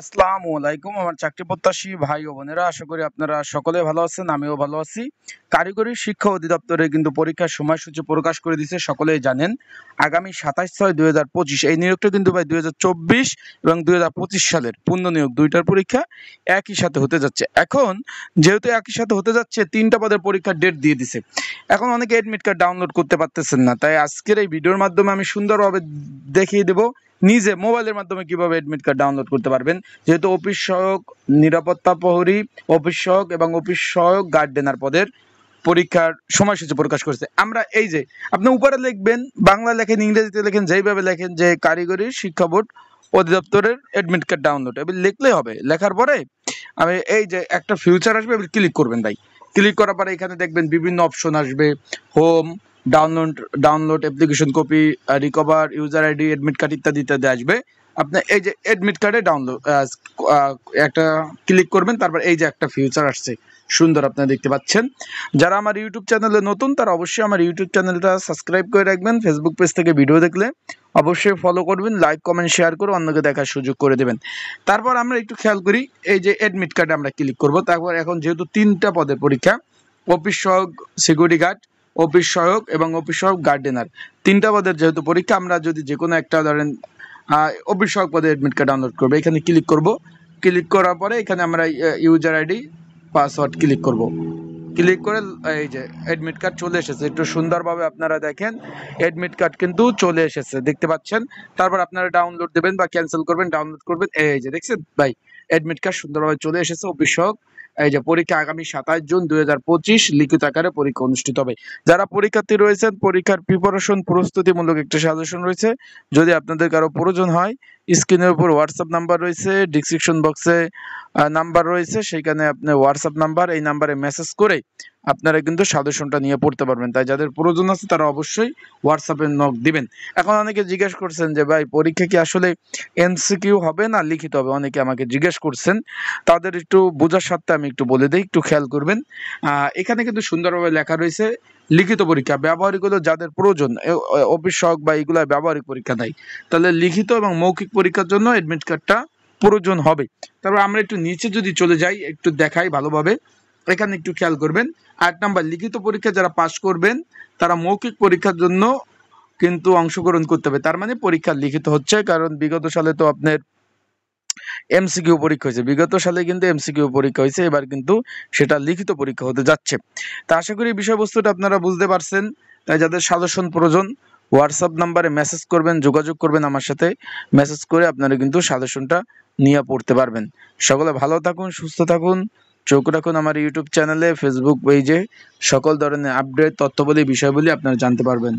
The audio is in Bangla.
আসসালামু আলাইকুম আমার চাকরি প্রত্যাশী ভাই ও বোনেরা, আশা করি আপনারা সকলে ভালো আছেন। আমিও ভালো আছি। কারিগরি শিক্ষা অধিদপ্তরে কিন্তু পরীক্ষার সময়সূচি প্রকাশ করে দিয়েছে, সকলেই জানেন। আগামী 27/6/2025 এই নিয়োগটা কিন্তু ভাই 2024 এবং 2025 সালের পূর্ণ নিয়োগ দুইটার পরীক্ষা একই সাথে হতে যাচ্ছে। এখন যেহেতু একই সাথে হতে যাচ্ছে, 3টা পদের পরীক্ষার ডেট দিয়ে দিছে। এখন অনেকে এডমিট কার্ড ডাউনলোড করতে পারতেছেন না, তাই আজকের এই ভিডিওর মাধ্যমে আমি সুন্দরভাবে দেখিয়ে দেবো নিজে মোবাইলের মাধ্যমে কিভাবে এডমিট কার্ড ডাউনলোড করতে পারবেন। যেহেতু অফিস সহায়ক, নিরাপত্তা প্রহরী, অফিস সহায়ক এবং অফিস সহায়ক গার্ডেনার পদের পরীক্ষার সময়সূচি প্রকাশ করেছে। আমরা এই যে আপনি উপরে লিখবেন, বাংলা লেখেন, ইংরেজিতে লেখেন, যেইভাবে লেখেন যে কারিগরি শিক্ষা বোর্ড অধিদপ্তরের এডমিট কার্ড ডাউনলোড, এবার লিখলেই হবে। লেখার পরে আমি এই যে একটা ফিউচার আসবে, এবার ক্লিক করবেন ভাই। ক্লিক করার পরে এখানে দেখবেন বিভিন্ন অপশন আসবে, home, download application copy, recover, user ID, admit card ইত্যাদি ইত্যাদি আসবে। আপনি এই যে এডমিট কার্ডে ডাউনলোড একটা ক্লিক করবেন, তারপর এই যে একটা ফিউচার আসছে সুন্দর, আপনারা দেখতে পাচ্ছেন। যারা আমার ইউটিউব চ্যানেলে নতুন, তারা অবশ্যই আমার ইউটিউব চ্যানেলটা সাবস্ক্রাইব করে রাখবেন। ফেসবুক পেজ থেকে ভিডিও দেখলে অবশ্যই ফলো করবেন, লাইক কমেন্ট শেয়ার করে অন্যকে দেখার সুযোগ করে দেবেন। তারপর আমরা একটু খেয়াল করি, এই যে এডমিট কার্ডে আমরা ক্লিক করব। তারপর এখন যেহেতু 3টা পদের পরীক্ষা, অফিস সহায়ক সিকিউরিটি গার্ড, অফিস সহায়ক এবং অফিস সহায়ক গার্ডেনার, 3টা পদের যেহেতু পরীক্ষা, আমরা যদি যে কোনো একটা ধরেন অফিস সহায়ক পদে এডমিট কার্ড ডাউনলোড করবো। এখানে ক্লিক করব। ক্লিক করার পরে এখানে আমরা ইউজার আইডি, পাসওয়ার্ড ক্লিক করব। ক্লিক করে এই যে এডমিট কার্ড চলে এসেছে। একটু সুন্দরভাবে আপনারা দেখেন, এডমিট কার্ড কিন্তু চলে এসেছে, দেখতে পাচ্ছেন। তারপর আপনারা ডাউনলোড দেবেন বা ক্যান্সেল করবেন, ডাউনলোড করবেন। এই যে দেখছেন ভাই, এডমিট কার্ড সুন্দরভাবে চলে এসেছে। অফিস সহায়ক এই যে পরীক্ষা আগামী 27 জুন 2025 লিখিত আকারে পরীক্ষা অনুষ্ঠিত হবে। যারা পরীক্ষার্থী রয়েছেন, পরীক্ষার প্রিপারেশন প্রস্তুতিমূলক একটা সাজেশন রয়েছে। যদি আপনাদের কারো প্রয়োজন হয়, স্ক্রিনের উপর হোয়াটসঅ্যাপ নাম্বার রয়েছে, ডিসক্রিপশন বক্সে নাম্বার রয়েছে, সেইখানে আপনি হোয়াটসঅ্যাপ নাম্বার, এই নাম্বারে মেসেজ করে আপনারা কিন্তু সাজেশনটা নিয়ে পড়তে পারবেন। তাই যাদের প্রয়োজন আছে তারা অবশ্যই হোয়াটসঅ্যাপে নক দিবেন। এখন অনেকে জিজ্ঞেস করছেন যে ভাই, পরীক্ষা কি আসলে এমসিকিউ হবে না লিখিত হবে? অনেকে আমাকে জিজ্ঞেস করছেন, তাদের একটু বোঝার স্বার্থে আমি একটু বলে দিই, একটু খেয়াল করবেন। এখানে কিন্তু সুন্দরভাবে লেখা রয়েছে লিখিত পরীক্ষা, ব্যবহারিক হলো যাদের প্রয়োজন, অফিস সহায়ক বা এগুলো ব্যবহারিক পরীক্ষা নাই, তাহলে লিখিত এবং মৌখিক পরীক্ষার জন্য এডমিট কার্ডটা প্রয়োজন হবে। তারপর আমরা একটু নিচে যদি চলে যাই, একটু দেখাই ভালোভাবে, এখানে একটু খেয়াল করবেন। 8 নাম্বার, লিখিত পরীক্ষা যারা পাস করবেন তারা মৌখিক পরীক্ষার জন্য কিন্তু অংশগ্রহণ করতে হবে। তার মানে পরীক্ষা লিখিত হচ্ছে, কারণ বিগত সালে তো আপনার এমসিকিউ পরীক্ষা হয়েছে, বিগত সালে কিন্তু এমসিকিউ পরীক্ষা হয়েছে, এবার কিন্তু সেটা লিখিত পরীক্ষা হতে যাচ্ছে। তা আশা করি বিষয়বস্তুটা আপনারা বুঝতে পারছেন। তাই যাদের সাজেশন প্রয়োজন, হোয়াটসঅ্যাপ নাম্বারে মেসেজ করবেন, যোগাযোগ করবেন আমার সাথে। মেসেজ করে আপনারা কিন্তু সাজেশনটা নিয়ে পড়তে পারবেন। সকলে ভালো থাকুন, সুস্থ থাকুন। চোখ রাখুন আমার ইউটিউব চ্যানেলে, ফেসবুক পেজে। সকল ধরনের আপডেট, তথ্যবলী, বিষয়বলী আপনারা জানতে পারবেন।